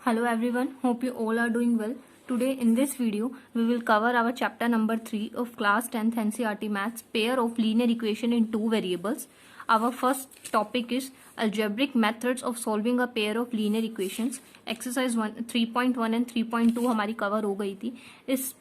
Hello everyone, hope you all are doing well. Today in this video, we will cover our chapter number 3 of class 10th NCERT Maths, pair of linear equation in two variables. Our first topic is algebraic methods of solving a pair of linear equations. Exercise 3.1 and 3.2 हमारी cover हो गई थी. इस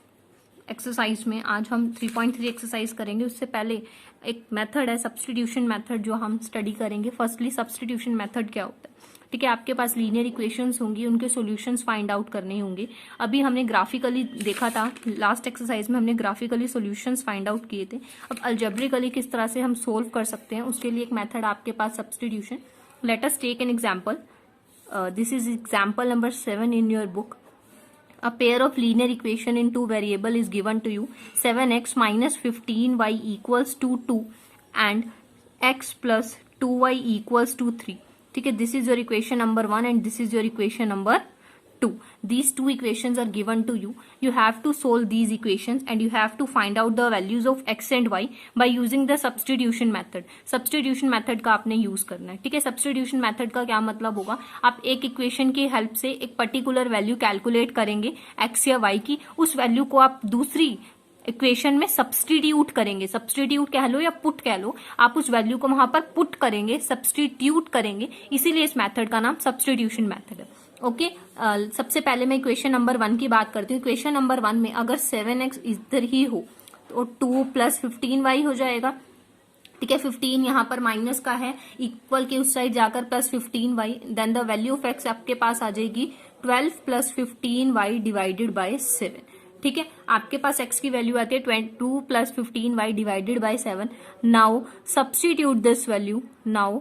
exercise में आज हम 3.3 exercise करेंगे. उससे पहले एक मेथड है सब्स्टिट्यूशन मेथड जो हम स्टडी करेंगे. फर्स्टली सब्स्टिट्यूशन मेथड क्या होता है, ठीक है. आपके पास लीनियर इक्वेशंस होंगी, उनके सॉल्यूशंस फाइंड आउट करने होंगे. अभी हमने ग्राफिकली देखा था, लास्ट एक्सरसाइज में हमने ग्राफिकली सॉल्यूशंस फाइंड आउट किए थे. अब अलजेब्रिकली किस तरह से हम सोल्व कर सकते हैं, उसके लिए एक मेथड आपके पास substitution. Let us take an example. This is example number 7 in your book. A pair of linear equation in two variable is given to you. 7x minus 15y equals to 2 and x plus 2y equals to 3. ठीक है, this is your equation number 1 and this is your equation number 2. These two equations are given to you. You have to solve these equations and you have to find out the values of x and y by using the substitution method. Substitution method का आपने use करना है. ठीक है, substitution method का क्या मतलब होगा, आप एक इक्वेशन की हेल्प से एक पर्टिकुलर वैल्यू कैलकुलेट करेंगे x या y की. उस वैल्यू को आप दूसरी इक्वेशन में सब्सटीट्यूट करेंगे. सब्सटीट्यूट कह लो या पुट कह लो, आप उस वैल्यू को वहां पर पुट करेंगे, सब्सटीट्यूट करेंगे. इसीलिए इस मेथड का नाम सब्सटीट्यूशन मेथड है. ओके, सबसे पहले मैं इक्वेशन नंबर 1 की बात करती हूँ. इक्वेशन नंबर 1 में अगर 7x इधर ही हो तो 2 प्लस 15y हो जाएगा. ठीक है, 15 यहाँ पर माइनस का है, इक्वल के उस साइड जाकर plus 15y. Then the value of x आपके पास आ जाएगी 12 प्लस 15y डिवाइडेड बाय 7. ठीक है, आपके पास x की वैल्यू आती है 2 plus 15y divided by 7. Now substitute this value. Now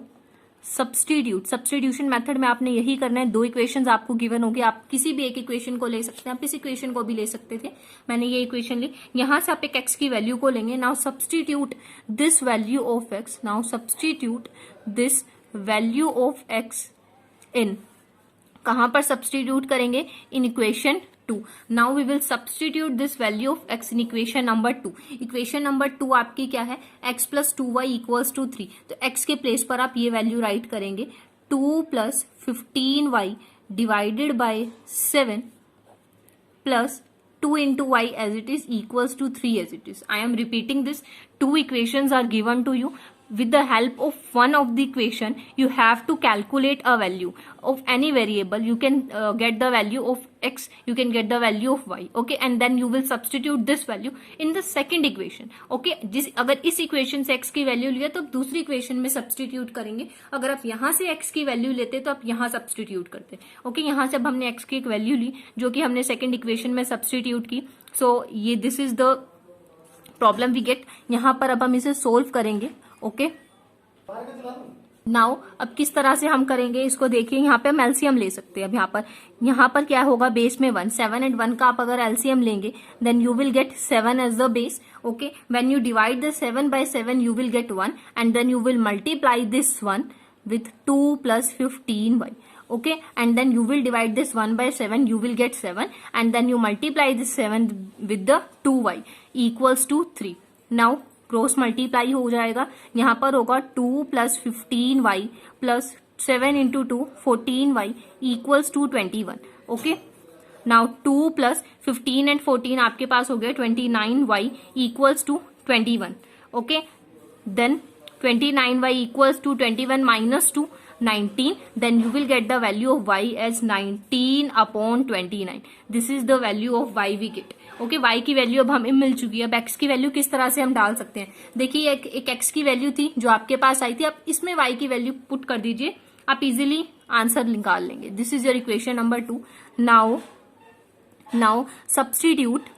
substitution method में आपने यही करना है. दो इक्वेशंस आपको गिवन होगी, आप किसी भी एक इक्वेशन को ले सकते हैं, आप इस इक्वेशन को भी ले सकते थे. मैंने ये इक्वेशन ली, यहां से आप एक x की वैल्यू को लेंगे. Now substitute this value of x. Now substitute this value of x in, कहां पर सब्स्टिट्यूट करेंगे, in equation 2. Now we will substitute this value of x in equation number 2. Equation number 2 आपकी क्या है, x plus 2y equals to 3. तो x के place पर आप ये वैल्यू राइट करेंगे 2 plus 15y divided by 7 plus 2 into y as it is equals to 3 as it is. I am repeating this. Two equations are given to you. With the help of one of the equation, you have to calculate a value of any variable. You can get the value of x, you can get the value of y. Okay, and then you will substitute this value in the second equation. Okay, अगर इस equation से x की value लिया तो दूसरी equation में substitute करेंगे. अगर आप यहाँ से x की वैल्यू लेते तो आप यहाँ substitute करते. Okay, यहाँ से अब हमने x की एक वैल्यू ली जो कि हमने second equation में substitute की. So ये this is the problem we get. यहाँ पर अब हम इसे solve करेंगे. ओके, नाउ अब किस तरह से हम करेंगे इसको देखिए. यहाँ पे हम एलसीएम ले सकते हैं. अब यहाँ पर क्या होगा, बेस में 1, 7 एंड 1 का आप अगर एलसीएम लेंगे then you will get 7 as the base. Okay, when you divide the 7 by 7 you will get 1 and then you will multiply this 1 with 2 plus 15y. Okay, and then you will divide this 1 by 7, you will get 7 and then you multiply this 7 with the 2y equals to 3. Now cross multiply हो जाएगा. यहां पर होगा 2 plus 15y plus 7 into 2 14y equals to 21. Okay, now 2 plus 15 and 14 आपके पास हो गए 29y equals to 21. Okay, then 29y equals to 21 minus 2 19. Then you will get the value of y as 19 upon 29. This is the value of y we get. Okay, y की value अब हमें मिल चुकी है. अब x की value किस तरह से हम डाल सकते हैं, देखिए एक x की वैल्यू थी जो आपके पास आई थी, अब इसमें y की वैल्यू पुट कर दीजिए, आप इजीली आंसर निकाल लेंगे. This is your equation number 2. Now substitute.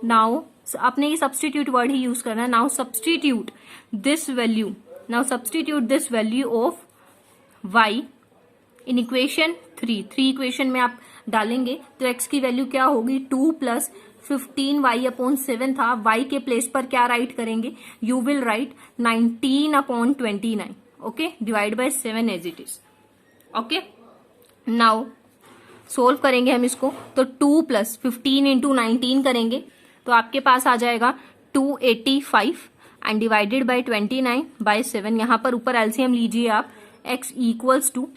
Now आपने ये सब्स्टिट्यूट वर्ड ही यूज करना है. Now substitute this value. Now substitute this value of y in equation 3 equation में आप डालेंगे तो x की वैल्यू क्या होगी, 2 प्लस 15y अपॉन 7 था. y के प्लेस पर क्या राइट करेंगे, you will write 19 upon 29. Okay, divide by 7 as it is. Okay, now solve करेंगे हम इसको तो 2 प्लस 15 इंटू 19 करेंगे तो आपके पास आ जाएगा 285 एंड डिवाइडेड बाय 29 बाय 7. यहां पर ऊपर एलसीएम लीजिए आप, x इक्वल्स टू.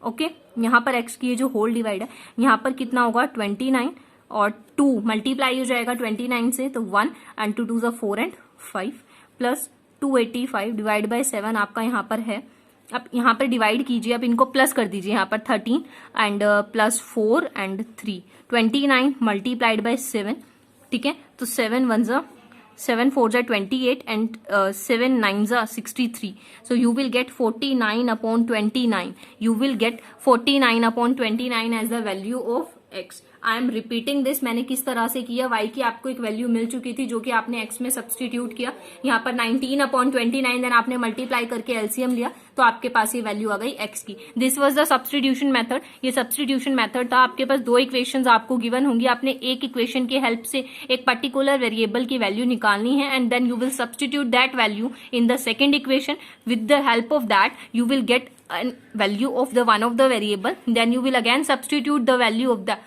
ओके, यहाँ पर x की ये जो होल डिवाइड है, यहाँ पर कितना होगा 29 और 2 मल्टीप्लाई हो जाएगा 29 से, तो 1 and 2 2 4 and 5 plus 285 divide by 7 आपका यहाँ पर है। अब यहाँ पर डिवाइड कीजिए, अब इनको प्लस कर दीजिए, यहाँ पर 13 and plus 4 and 3, 29 multiplied by 7, ठीक है। तो 7 1 जा 7 4 जा 28 एंड 7 9 जा 63, so you will get 49 upon 29, you will get 49 upon 29 as the value of x। I am repeating this, मैंने किस तरह से किया, y की आपको एक वैल्यू मिल चुकी थी जो कि आपने x में सब्सटीट्यूट किया, यहाँ पर 19 अपॉन 29 देन आपने मल्टीप्लाई करके एलसीएम लिया, तो आपके पास ये वैल्यू आ गई x की। This was the substitution method, ये सब्सटीट्यूशन मेथड था। आपके पास दो इक्वेशंस आपको गिवन होंगी, आपने एक इक्वेशन की हेल्प से एक पर्टिकुलर वेरिएबल की वैल्यू निकालनी है and then you will substitute that value in the second equation, with the help of that you will get value of the one of the variable, then you will again substitute the value of the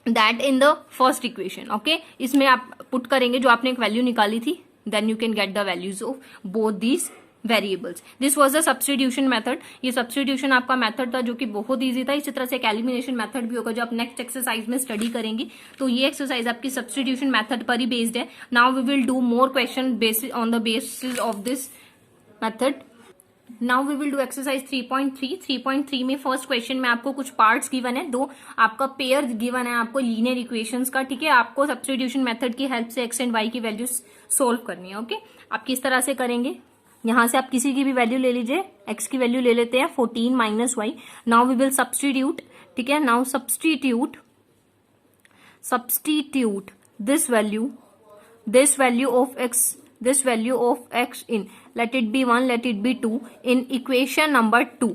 that in the first equation. Okay, इसमें आप put करेंगे जो आपने एक value निकाली थी, then you can get the values of both these variables. This was the substitution method. ये substitution आपका मेथड था जो कि बहुत इजी था। इसी तरह से एक एलिमिनेशन मेथड भी होगा जो आप नेक्स्ट एक्सरसाइज में स्टडी करेंगे। तो ये एक्सरसाइज आपकी सब्सटीट्यूशन मेथड पर ही बेस्ड है। Now we will do more question basis on the basis of this method. Now we will do exercise 3.3। 3.3 में फर्स्ट क्वेश्चन में आपको कुछ पार्ट्स गिवन है, दो आपका पेयर गिवन है आपको लीनियर इक्वेशंस का, ठीक है। आपको सब्स्टिट्यूशन मेथड की हेल्प से एक्स एंड वाई की वैल्यूज सोल्व करनी है। ओके, आप किस तरह से करेंगे, यहां से आप किसी की भी वैल्यू ले लीजिए, एक्स की वैल्यू ले लेते हैं 14 minus y. Now we will substitute, ठीक है। Now substitute this value of x, this value of x in, let it be 1, let it be 2 in equation number 2।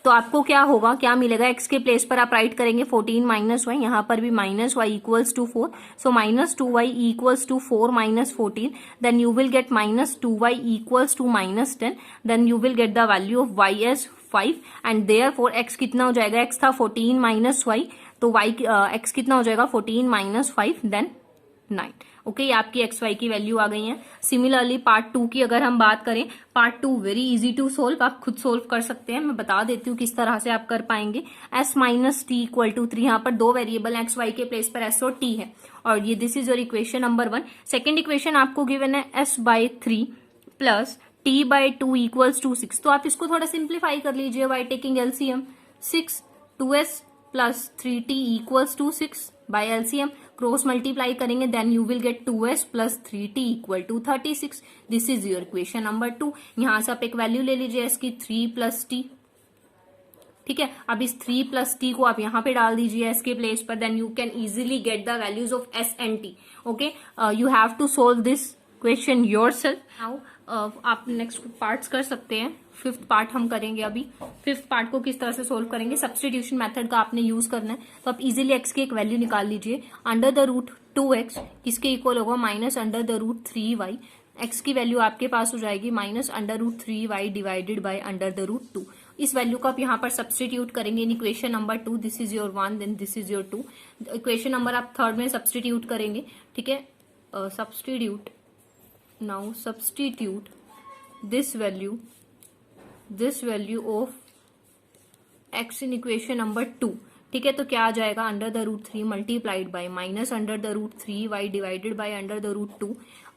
तो आपको क्या होगा, क्या मिलेगा, x के प्लेस पर आप राइट करेंगे 14 माइनस वाई, यहाँ पर भी minus y equals to 4, so minus 2y equals to 4 minus 14, then you will get minus 2y equals to minus 10, then you will get the value of y as 5 and therefore x कितना हो जाएगा, x था 14 minus y, तो y x कितना हो जाएगा 14 minus 5 then 9। Okay, ये आपकी एक्स वाई की वैल्यू आ गई है। सिमिलरली पार्ट 2 की अगर हम बात करें, part 2 very easy to solve, आप खुद सोल्व कर सकते हैं। मैं बता देती हूँ किस तरह से आप कर पाएंगे। s minus t equal to 3, यहाँ पर दो वेरिएबल एक्स वाई के प्लेस पर s और t है, और ये this is your equation number 1। Second equation आपको गिवन है s by 3 plus t by 2 equals to 6। तो आप इसको थोड़ा सिंप्लीफाई कर लीजिए by taking LCM. 6 2s plus 3t equals to 6 by LCM, cross multiply करेंगे, then you will gate 2s plus 3t equal to 36। This is your equation number 2। यहां से आप एक वैल्यू ले लीजिए s की 3 प्लस t, ठीक है। अब इस 3 प्लस t को आप यहाँ पे डाल दीजिए s के प्लेस पर, then you can easily get the values of s and t। Okay, you have to solve this question yourself. Now आप नेक्स्ट पार्ट्स कर सकते हैं। फिफ्थ पार्ट हम करेंगे अभी। फिफ्थ पार्ट को किस तरह से सोल्व करेंगे, सब्स्टिट्यूशन मेथड का आपने यूज करना है। तो आप इजीली x की एक वैल्यू निकाल लीजिए, अंडर द रूट 2x किसके इक्वल होगा, minus under the root 3y। x की वैल्यू आपके पास हो जाएगी minus under root 3y divided by under the root 2। इस वैल्यू को आप यहाँ पर सब्स्टिट्यूट करेंगे in equation number 2। This is your 1 then this is your 2। Equation number आप थर्ड में सब्स्टिट्यूट करेंगे, ठीक है। Substitute, now substitute this value of x in equation number 2, ठीक है। तो क्या आ जाएगा, under the root 3 multiplied by minus under the root 3y divided by under the root 2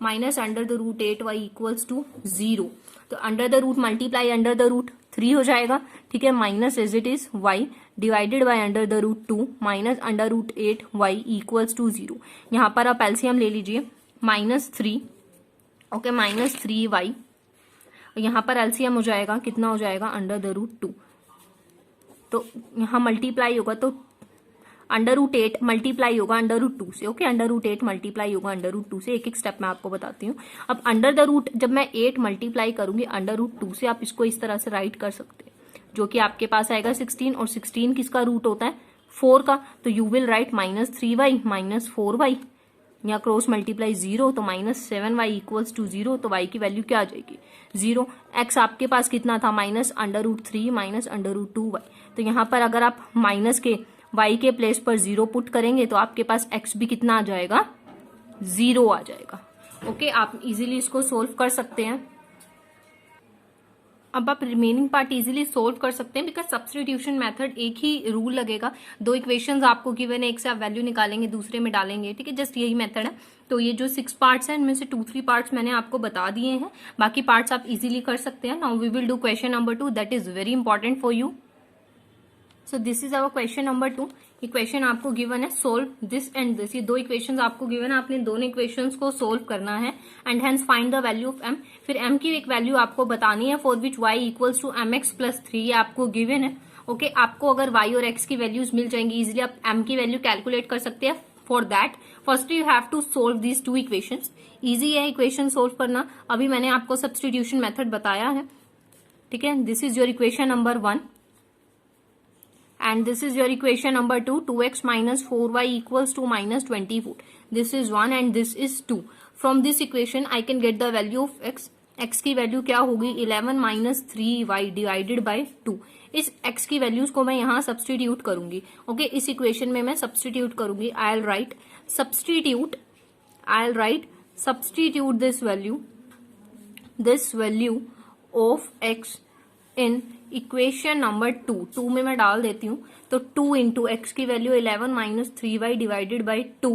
minus under the root 8y equals to 0। तो under the root multiply under the root 3 हो जाएगा, ठीक है, minus as it is y divided by under the root 2 minus under root 8y equals to 0। यहाँ पर आप LCM ले लीजिए, माइनस 3, ओके, माइनस 3y, यहाँ पर एलसीएम हो जाएगा, कितना हो जाएगा, अंडर द रूट 2। तो यहाँ मल्टीप्लाई होगा तो अंडर रूट 8 मल्टीप्लाई होगा अंडर रूट 2 से। ओके, अंडर रूट 8 मल्टीप्लाई होगा अंडर रूट 2 से। एक एक स्टेप मैं आपको बताती हूँ। अब अंडर द रूट जब मैं 8 मल्टीप्लाई करूंगी अंडर रूट 2 से, आप इसको इस तरह से राइट कर सकते हैं, जो कि आपके पास आएगा 16, और 16 किसका रूट होता है, 4 का। तो you will right minus 3y minus 4y, यहाँ क्रॉस मल्टीप्लाई 0, तो माइनस 7y इक्वल्स टू 0। तो y की वैल्यू क्या आ जाएगी, 0। x आपके पास कितना था, minus under root 3 minus under root 2y। तो यहाँ पर अगर आप माइनस के y के प्लेस पर 0 पुट करेंगे तो आपके पास x भी कितना आ जाएगा, 0 आ जाएगा। ओके, आप इजीली इसको सोल्व कर सकते हैं। अब आप रिमेनिंग पार्ट इजीली सोल्व कर सकते हैं, बिकॉज सब्स्टिट्यूशन मेथड एक ही रूल लगेगा। दो इक्वेशंस आपको गिवन है, एक से आप वैल्यू निकालेंगे, दूसरे में डालेंगे, ठीक है, जस्ट यही मेथड है। तो ये जो 6 पार्ट्स हैं, इनमें से 2-3 पार्ट्स मैंने आपको बता दिए हैं, बाकी पार्ट्स आप इजीली कर सकते हैं। Now we will do question number 2, that is very important for you. So this is our question number 2। ये क्वेश्चन आपको गिवन है, सोल्व दिस एंड दिस। ये दो इक्वेशंस आपको गिवन है, आपने दोनों इक्वेशंस को सोल्व करना है and hence find the value of m। फिर m की एक वैल्यू आपको बतानी है for which y equals to mx plus 3, ये आपको गिवन है। ओके, आपको अगर y और x की वैल्यूज मिल जाएंगी, इजिली आप m की वैल्यू कैलकुलेट कर सकते हैं। For that firstly you have to solve these two equations. Easy है इक्वेशन सोल्व करना, अभी मैंने आपको सब्स्टिट्यूशन मेथड बताया है, ठीक है। This is your equation number 1 and this is your equation number 2, 2x minus 4y equals to minus 24. This is 1 and this is 2. From this equation I can get the value of x. x की value क्या होगी, 11 minus 3y divided by 2. इस x की values को मैं यहाँ substitute करूंगी। Okay, इस इक्वेशन में मैं सब्स्टिट्यूट करूंगी। I'll write substitute this value of x in equation number 2 में मैं डाल देती हूँ। तो 2 इंटू एक्स की value 11 minus 3y divided by 2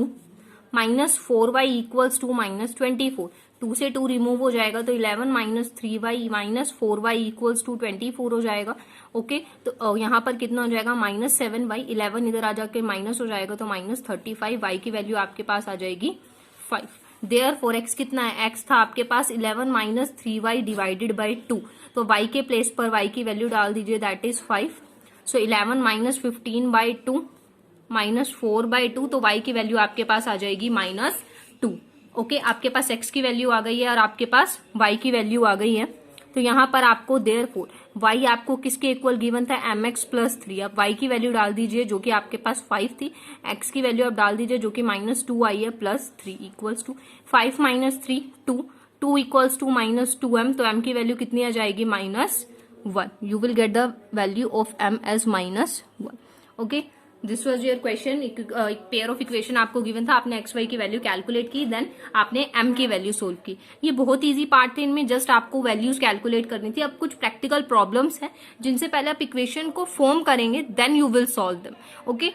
minus 4y equals to minus 24। 2 से 2 रिमूव हो जाएगा, तो 11 minus 3y minus 4y equals to 24 हो जाएगा। ओके, तो यहाँ पर कितना हो जाएगा, माइनस 7y, 11 इधर आ जाके माइनस हो जाएगा, तो माइनस 35। y की वैल्यू आपके पास आ जाएगी 5। देयरफॉर x कितना है, x था आपके पास 11 माइनस 3y डिवाइडेड बाई 2, तो y के प्लेस पर y की वैल्यू डाल दीजिए, that is 5। So 11 minus 15 by 2 minus 4 by 2, तो y की वैल्यू आपके पास आ जाएगी माइनस 2। ओके, आपके पास x की वैल्यू आ गई है और आपके पास y की वैल्यू आ गई है। तो यहाँ पर आपको देयरफॉर y आपको किसके इक्वल गिवन था, mx प्लस 3। आप y की वैल्यू डाल दीजिए जो कि आपके पास 5 थी, x की वैल्यू आप डाल दीजिए जो कि माइनस 2 आई है, plus 3 equals to 5 minus 3 2 equals to minus 2m। तो m की वैल्यू कितनी आ जाएगी, minus 1। You will get the value of m as minus 1। Okay, this was your question. एक पेयर ऑफ इक्वेशन आपको गिवन था, आपने एक्स वाई की वैल्यू कैलकुलेट की, देन आपने m की वैल्यू सोल्व की। ये बहुत इजी पार्ट थे, इनमें जस्ट आपको वैल्यूज कैलकुलेट करनी थी। अब कुछ प्रैक्टिकल प्रॉब्लम्स हैं जिनसे पहले आप इक्वेशन को फॉर्म करेंगे, then you will solve them. Okay,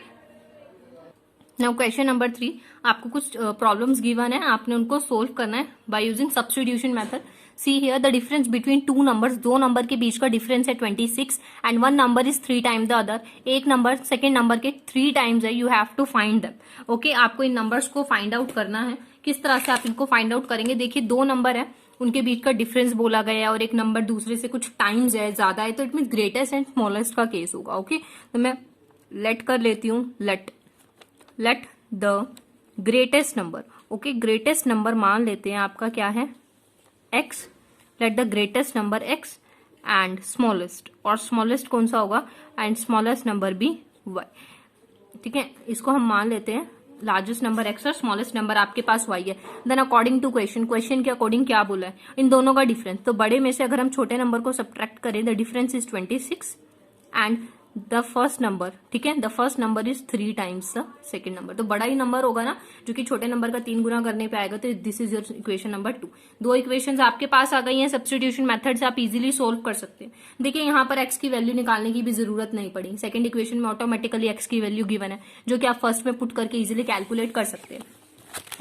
now question number 3, आपको कुछ प्रॉब्लम्स गिवन है, आपने उनको सोल्व करना है by using substitution method. See here the difference between two numbers, दो नंबर के बीच का डिफरेंस है 26 and one number is 3 times the other. एक नंबर सेकेंड नंबर के 3 टाइम्स है, you have to find them. Okay, आपको इन नंबर्स को फाइंड आउट करना है। किस तरह से आप इनको फाइंड आउट करेंगे, देखिए दो नंबर है, उनके बीच का डिफरेंस बोला गया है और एक नंबर दूसरे से कुछ टाइम्स है, ज्यादा है, तो it mean greatest and smallest का केस होगा। ओके, तो मैं लेट कर लेती हूँ, let the greatest number. Okay, greatest number मान लेते हैं आपका क्या है, x। Let the greatest number x and smallest, और स्मॉलेस्ट कौन सा होगा, एंड स्मॉलेस्ट नंबर भी y। ठीक है, इसको हम मान लेते हैं लार्जेस्ट नंबर x और स्मॉलेस्ट नंबर आपके पास y है। देन अकॉर्डिंग टू क्वेश्चन के अकॉर्डिंग क्या बोला है, इन दोनों का डिफरेंस। तो बड़े में से अगर हम छोटे नंबर को सब्ट्रैक्ट करें, the difference is 26 and the first number, ठीक है, the first number is 3 times the second number. तो बड़ा ही नंबर होगा ना, जो कि छोटे नंबर का 3 गुना करने पे आएगा। तो this is your equation number 2। दो इक्वेशंस आपके पास आ गई हैं, सब्स्टिट्यूशन मेथड से आप इजीली सोल्व कर सकते हैं। देखिए यहाँ पर x की वैल्यू निकालने की भी जरूरत नहीं पड़ी, सेकंड इक्वेशन में ऑटोमेटिकली x की वैल्यू गिवन है, जो कि आप फर्स्ट में पुट करके इजिली कैलकुलेट कर सकते हैं।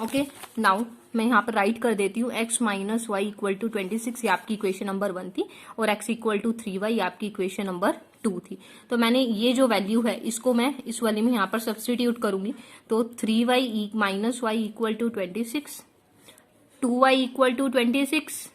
ओके, नाउ मैं यहाँ पर राइट कर देती हूँ, x minus y equal to 26, ये आपकी इक्वेशन नंबर 1 थी, और x इक्वल टू 3y आपकी इक्वेशन नंबर 2 थी। तो मैंने ये जो वैल्यू है इसको मैं इस वाले में यहाँ पर सब्स्टिट्यूट करूंगी। तो 3y minus y equal to 26, 2y equal to 26,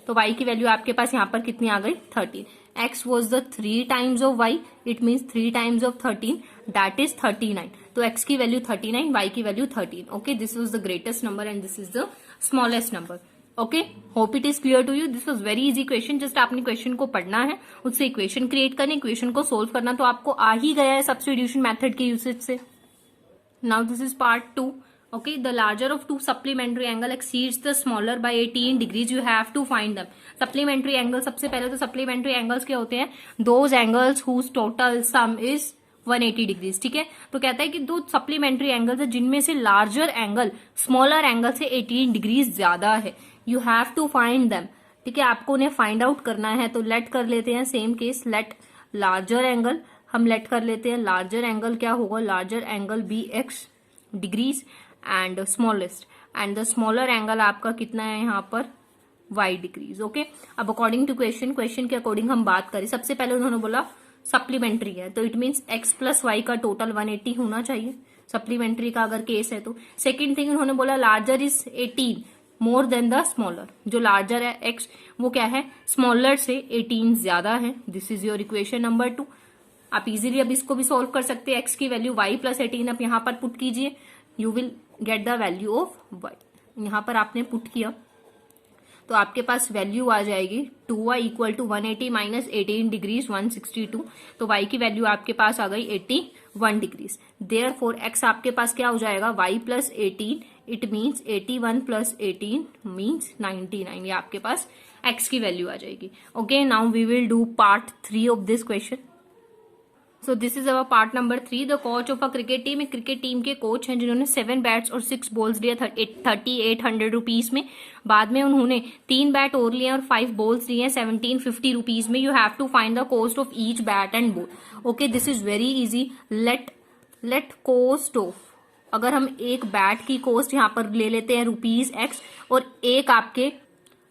तो y की वैल्यू आपके पास यहाँ पर कितनी आ गई, 13। x was the 3 times of y, it means 3 times of 13, that is 39। तो x की वैल्यू 39, y की value 13। Okay, this was the greatest number and this is the smallest number. Okay, hope it is clear to you. This was very easy question, just आपने question को पढ़ना है, उससे equation create करनी, equation को solve करना, तो आपको आ ही गया है सब्स्टिट्यूशन मेथड के यूसेज से। Now this is part 2। Okay, the larger of two supplementary angle exceeds the smaller by 18 degrees. You have to find them. Supplementary angle, सबसे पहले तो supplementary angles क्या होते हैं, those angles whose total sum is 180 degrees। ठीक है, तो कहता है कि दो supplementary angles है जिनमें से larger angle smaller angle से 18 degrees ज्यादा है। You have to find them. ठीक है, आपको उन्हें फाइंड आउट करना है। तो लेट कर लेते हैं same case, let larger angle, हम लेट कर लेते हैं लार्जर एंगल क्या होगा, larger angle be x degrees and smallest, and the smaller angle आपका कितना है यहाँ पर y डिग्रीज। ओके, अब अकॉर्डिंग टू क्वेश्चन के अकॉर्डिंग हम बात करें, सबसे पहले उन्होंने बोला सप्लीमेंट्री है, तो it means x plus y का टोटल 180 होना चाहिए, सप्लीमेंट्री का अगर केस है तो। सेकेंड थिंग उन्होंने बोला larger is 18 more than the smaller, जो लार्जर है x वो क्या है, स्मॉलर से 18 ज्यादा है। This is your equation number 2। आप इजीली अब इसको भी सॉल्व कर सकते हैं, x की वैल्यू y प्लस 18 आप यहाँ पर पुट कीजिए, you will get the value of y। यहाँ पर आपने पुट किया तो आपके पास वैल्यू आ जाएगी 2y equal to 180 minus 18 degrees 162, तो y की वैल्यू आपके पास आ गई 81 डिग्रीज। देयरफॉर x आपके पास क्या हो जाएगा, y plus 18, it means 81 plus 18 means 99, ये आपके पास x की वैल्यू आ जाएगी। Okay, now we will do part 3 of this question. So this is our part number 3। The coach of a cricket team, एक क्रिकेट टीम के coach हैं जिन्होंने 7 बैट्स और 6 बॉल्स लिए 3800 रुपीज में। बाद में उन्होंने 3 बैट और लिए और 5 बॉल्स लिए 1750 रुपीज में। You have to find the cost of each bat and ball. Okay, this is very easy. Let cost of, अगर हम एक बैट की कॉस्ट यहाँ पर ले लेते हैं ₹X और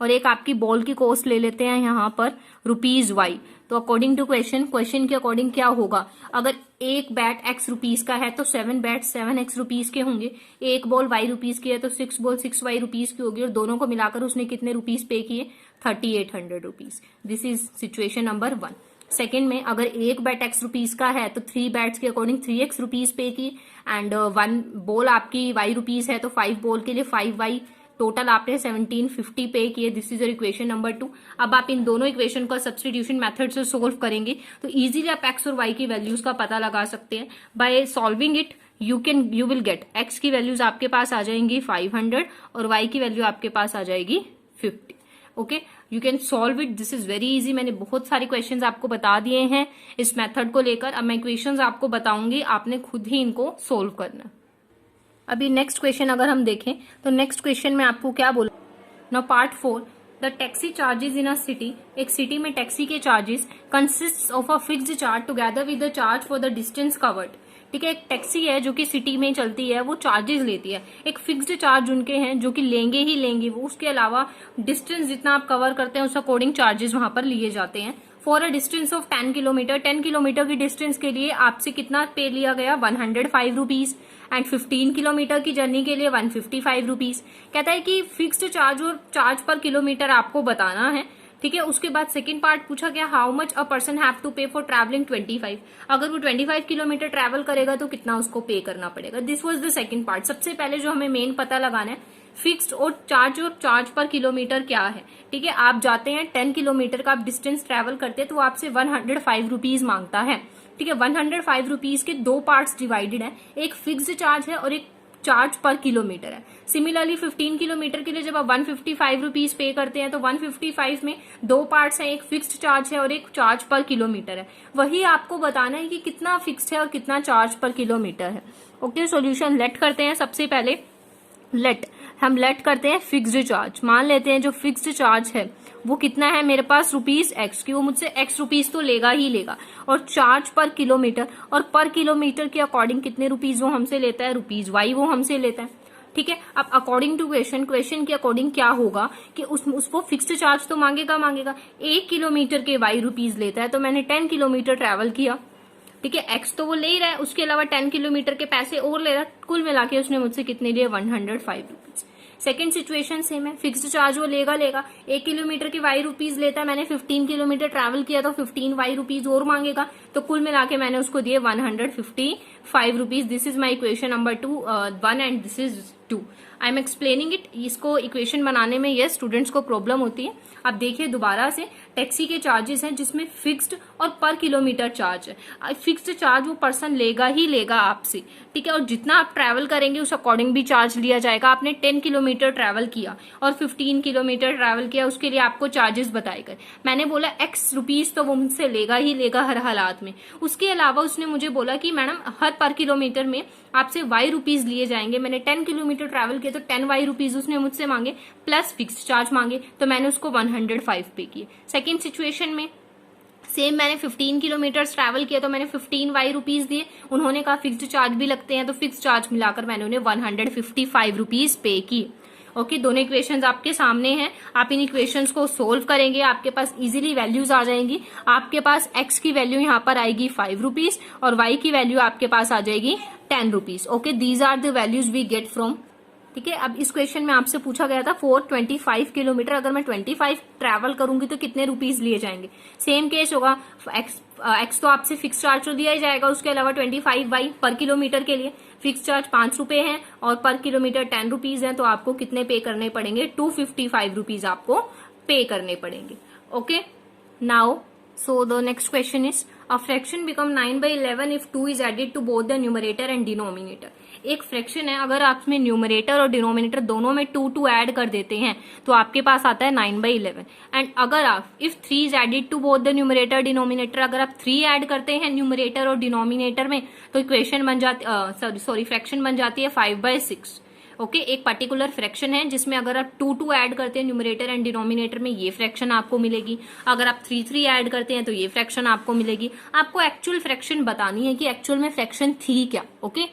एक आपकी बॉल की कॉस्ट ले लेते हैं यहाँ पर ₹Y, तो अकॉर्डिंग टू क्वेश्चन के अकॉर्डिंग क्या होगा, अगर एक बैट x रुपीज का है तो 7 बैट 7x रुपीज के होंगे, एक बॉल y रुपीज की है तो 6 बॉल 6y रुपीज की होगी, और दोनों को मिलाकर उसने कितने रुपीज पे किए, 3800 rupees. This is situation number 1। Second में अगर एक बैट x रुपीज का है तो 3 बैट्स के अकॉर्डिंग 3x रुपीज पे की, एंड 1 बॉल आपकी y रुपीज है तो 5 बॉल के लिए 5y, टोटल आपने 1750 पे किए। This is your equation number 2। अब आप इन दोनों इक्वेशन का सब्स्टिट्यूशन मेथड से सोल्व करेंगे तो इजीली आप x और y की वैल्यूज का पता लगा सकते हैं। By solving it you will gate x की वैल्यूज आपके पास आ जाएंगी 500 और y की वैल्यू आपके पास आ जाएगी 50। Okay, you can solve it, this is very easy. मैंने बहुत सारे क्वेश्चंस आपको बता दिए हैं इस मेथड को लेकर। अब मैं इक्वेशंस आपको बताऊंगी, आपने खुद ही इनको सोल्व करना। अभी नेक्स्ट क्वेश्चन अगर हम देखें तो नेक्स्ट क्वेश्चन में आपको क्या बोला, now part 4, the taxi charges in a city, एक सिटी में टैक्सी के charges consist of a fixed charge together with the charge for the distance covered. ठीक है, एक टैक्सी है जो कि सिटी में चलती है, वो चार्जेस लेती है, एक फिक्स्ड चार्ज उनके हैं जो कि लेंगे ही लेंगे वो, उसके अलावा डिस्टेंस जितना आप कवर करते हैं उस अकॉर्डिंग चार्जेस वहां पर लिए जाते हैं। For a distance of 10 kilometre, 10 kilometre की डिस्टेंस के लिए आपसे कितना पे लिया गया, 105 रुपीज, एंड 15 किलोमीटर की जर्नी के लिए 155 रुपीज। कहता है कि फिक्स्ड चार्ज और चार्ज पर किलोमीटर आपको बताना है। ठीक है, उसके बाद सेकंड पार्ट पूछा गया, how much a person have to pay for travelling 25, अगर वो 25 किलोमीटर ट्रैवल करेगा तो कितना उसको पे करना पड़ेगा। This was the second part. सबसे पहले जो हमें मेन पता लगाना है फिक्स्ड और चार्ज पर किलोमीटर क्या है। ठीक है, आप जाते हैं 10 किलोमीटर का आप डिस्टेंस ट्रैवल करते हैं तो आपसे 105 रुपीज मांगता है। ठीक है, 105 रुपीज के 2 पार्ट्स डिवाइडेड है, एक फिक्स्ड चार्ज है और एक चार्ज पर किलोमीटर है। सिमिलरली 15 किलोमीटर के लिए जब आप 155 रुपीज पे करते हैं तो 155 में 2 पार्ट्स हैं, एक फिक्स्ड चार्ज है और एक चार्ज पर किलोमीटर है। वही आपको बताना है कि कितना फिक्स्ड है और कितना चार्ज पर किलोमीटर है। ओके, सॉल्यूशन लेट करते हैं। सबसे पहले हम लेट करते हैं फिक्स्ड चार्ज। मान लेते हैं जो फिक्स्ड चार्ज है वो कितना है मेरे पास ₹X की, वो मुझसे X रुपीज तो लेगा ही लेगा, और चार्ज पर किलोमीटर, और पर किलोमीटर के अकॉर्डिंग कितने रुपीज वो हमसे लेता है, ₹Y वो हमसे लेता है। ठीक है, अब अकॉर्डिंग टू क्वेश्चन के अकॉर्डिंग क्या होगा कि उसको फिक्स्ड चार्ज तो मांगेगा 1 किलोमीटर के Y रुपीज लेता है, तो मैंने 10 किलोमीटर ट्रेवल किया। ठीक है, X तो वो ले ही रहा है, उसके अलावा 10 किलोमीटर के पैसे और ले रहा है, कुल मिला के उसने मुझसे कितने लिए, 105 रुपीज। सेकेंड सिचुएशन सेम है, फिक्स्ड चार्ज वो लेगा 1 किलोमीटर के Y रुपीज लेता है, मैंने 15 किलोमीटर ट्रैवल किया तो 15 Y रुपीज और मांगेगा, तो कुल मिला के मैंने उसको दिए 155 rupees. This is my equation number 1 and this is 2। I am explaining it. इसको इक्वेशन बनाने में यस स्टूडेंट्स को प्रॉब्लम होती है। अब देखिए दोबारा से, टैक्सी के चार्जेस हैं जिसमें फिक्स्ड और पर किलोमीटर चार्ज है। फिक्स्ड चार्ज वो पर्सन लेगा ही लेगा आपसे, ठीक है, और जितना आप ट्रैवल करेंगे उस अकॉर्डिंग भी चार्ज लिया जाएगा। आपने 10 किलोमीटर ट्रैवल किया और 15 किलोमीटर ट्रैवल किया, उसके लिए आपको चार्जेस बताए गए। मैंने बोला X रुपीज तो वो मुझसे लेगा ही लेगा हर हालात में। उसके अलावा उसने मुझे बोला कि मैडम हर पर किलोमीटर में आपसे Y रुपीज लिए जाएंगे। मैंने 10 किलोमीटर किलोमीटर ट्रैवल किया तो 10 वाई रुपीज उसने मुझसे मांगे प्लस फिक्स चार्ज मांगे, तो मैंने उसको 105 पे किए। सेकेंड सिचुएशन में सेम मैंने 15 किलोमीटर ट्रैवल किया तो मैंने 15 वाई रुपीज दिए, उन्होंने कहा फिक्स्ड चार्ज भी लगते हैं, तो फिक्स चार्ज मिलाकर मैंने उन्हें 155 रुपीज पे की। ओके, दोनों इक्वेशंस आपके सामने हैं, आप इन इक्वेशंस को सोल्व करेंगे, आपके पास इजीली वैल्यूज आ जाएंगी। आपके पास एक्स की वैल्यू यहाँ पर आएगी 5 रुपीज और वाई की वैल्यू आपके पास आ जाएगी 10 rupees. Okay, these are the values we get from. ठीक है, अब इस क्वेश्चन में आपसे पूछा गया था 425 किलोमीटर, अगर मैं 25 ट्रैवल करूंगी तो कितने रुपीज लिए जाएंगे। सेम केस होगा, एक्स तो आपसे फिक्स चार्ज तो दिया ही जाएगा, उसके अलावा 25 वाई पर किलोमीटर के लिए फिक्स चार्ज 5 रुपए है और पर किलोमीटर 10 रुपीज है, तो आपको कितने पे करने पड़ेंगे, 255 रुपीज आपको पे करने पड़ेंगे। Okay, now so the next question is a fraction become 9/11 if 2 is added to both the numerator and denominator। एक फ्रैक्शन है, अगर आप में न्यूमरेटर और डिनोमिनेटर दोनों में 2 ऐड कर देते हैं तो आपके पास आता है 9/11। एंड अगर आप if 3 is added to both the numerator denominator, अगर आप 3 ऐड करते हैं न्यूमरेटर और डिनोमिनेटर में तो इक्वेशन बन जाती फ्रैक्शन बन जाती है 5/6। ओके, एक पर्टिकुलर फ्रैक्शन है जिसमें अगर आप 2 ऐड करते हैं न्यूमरेटर एंड डिनोमिनेटर में, ये फ्रैक्शन आपको मिलेगी। अगर आप 3 ऐड करते हैं तो ये फ्रैक्शन आपको मिलेगी। आपको एक्चुअल फ्रैक्शन बतानी है कि एक्चुअल में फ्रैक्शन थी क्या। ओके,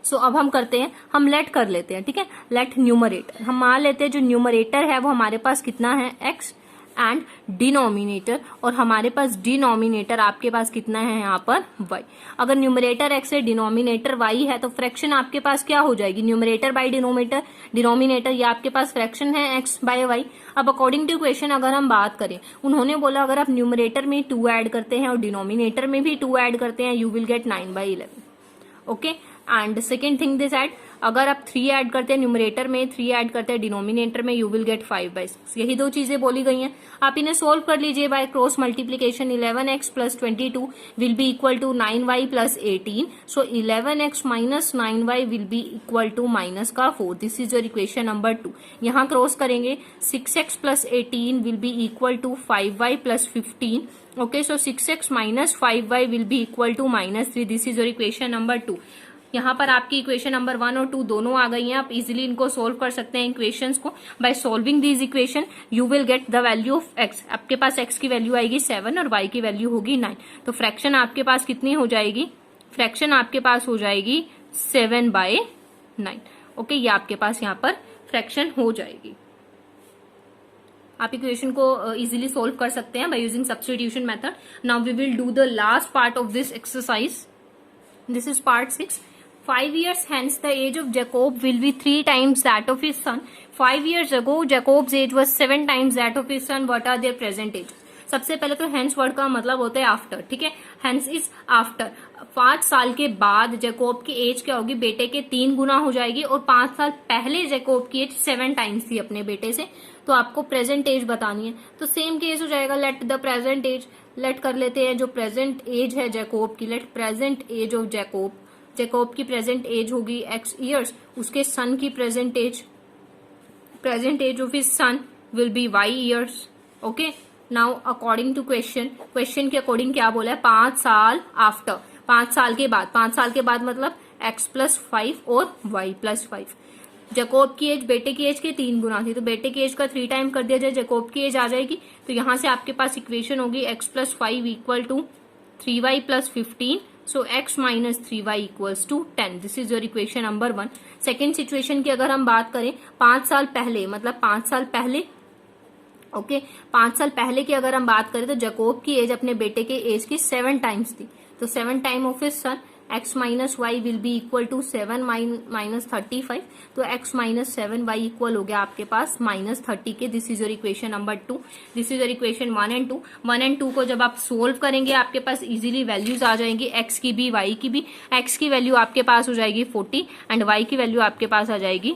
सो अब हम करते हैं, हम लेट कर लेते हैं। ठीक है, लेट न्यूमरेटर, हम मान लेते हैं जो न्यूमरेटर है वो हमारे पास कितना है, एक्स, एंड डिनोमिनेटर, और हमारे पास डिनोमिनेटर आपके पास कितना है यहाँ पर, y। अगर न्यूमरेटर x है, डिनोमिनेटर y है, तो फ्रैक्शन आपके पास क्या हो जाएगी, न्यूमरेटर बाय डिनोमिनेटर, ये आपके पास फ्रैक्शन है x बाय y। अब अकॉर्डिंग टू क्वेश्चन अगर हम बात करें, उन्होंने बोला अगर आप न्यूमरेटर में 2 ऐड करते हैं और डिनोमिनेटर में भी 2 ऐड करते हैं, you will get 9/11। Okay, and second thing this add, अगर आप 3 ऐड करते हैं न्यूमरेटर में, 3 ऐड करते हैं डिनोमिनेटर में, यू विल गेट 5/6। यही 2 चीजें बोली गई हैं, आप इन्हें सोल्व कर लीजिए by cross multiplication. 11x plus 22 will be equal to 9y plus 18, so 11x minus 9y will be equal to minus का 4। This is your equation number 2। यहाँ क्रॉस करेंगे, 6x plus 18 will be equal to 5y plus 15। Okay, so 6x minus 5y will be equal to -3। This is your equation number 2। यहाँ पर आपकी equation number 1 और 2 दोनों आ गई हैं, आप इजीली इनको सोल्व कर सकते हैं इक्वेशंस को। By solving these equation you will get the value of x. आपके पास एक्स की वैल्यू आएगी 7 और वाई की वैल्यू होगी 9, तो फ्रैक्शन आपके पास कितनी हो जाएगी, फ्रैक्शन आपके पास हो जाएगी 7/9। ओके, ये आपके पास यहाँ पर फ्रैक्शन हो जाएगी। आप इक्वेशन को इजीली सोल्व कर सकते हैं by using substitution method. Now we will do the last part of this exercise. This is part 6। 5 years hence, the age of Jacob will be 3 times that of his son. 5 years ago, Jacob's age was 7 times that of his son. What are their present age? सबसे पहले तो hence word का मतलब होता है after. ठीक है, hence is after. 5 साल के बाद जैकोब की एज क्या होगी, बेटे के 3 गुना हो जाएगी, और 5 साल पहले जैकोब की एज 7 टाइम्स थी अपने बेटे से, तो आपको प्रेजेंट एज बतानी है। तो सेम केस हो जाएगा, let the present age, let कर लेते हैं जो प्रेजेंट एज है जैकोब की, let present age of Jacob की प्रेजेंट एज होगी x ईयर्स, उसके सन की present age of his son will be y years. Okay, now according to question के अकॉर्डिंग क्या बोला है, 5 साल आफ्टर, 5 साल के बाद, 5 साल के बाद मतलब x प्लस 5 और y प्लस 5। जैकोब की एज बेटे की एज के 3 गुना थी, तो बेटे की एज का 3 टाइम कर दिया जाए, जैकोब की एज आ जाएगी। तो यहां से आपके पास इक्वेशन होगी x plus 5 equal to 3y plus 15, so x minus 3y equals to 10। This is your equation number 1। Second situation की अगर हम बात करें, 5 साल पहले मतलब 5 साल पहले, ओके, 5 साल पहले की अगर हम बात करें तो जैकोब की एज अपने बेटे के एज की 7 टाइम्स थी, तो 7 time of his son, x minus y will be equal to 7 minus 35, तो x माइनस 7y इक्वल हो गया आपके पास -30 के। This is your equation number 2। This is your equation 1 and 2। 1 and 2 को जब आप सोल्व करेंगे आपके पास इजीली वैल्यूज आ जाएंगी, x की भी y की भी। x की वैल्यू आपके पास हो जाएगी 40 एंड y की वैल्यू आपके पास आ जाएगी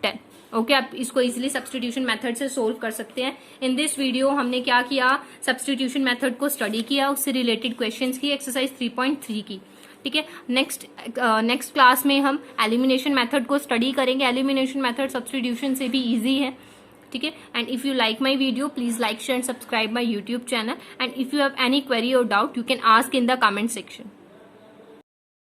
10। ओके, आप इसको इजीली सब्स्टिट्यूशन मेथड से सोल्व कर सकते हैं। इन दिस वीडियो हमने क्या किया, सब्स्टिट्यूशन मेथड को स्टडी किया, उससे रिलेटेड क्वेश्चंस की, एक्सरसाइज 3.3 की। ठीक है, नेक्स्ट क्लास में हम एलिमिनेशन मेथड को स्टडी करेंगे। एलिमिनेशन मेथड सब्स्टिट्यूशन से भी इजी है। ठीक है, and if you like my video please like share and subscribe my YouTube channel, and if you have any query और doubt you can ask in the comment section.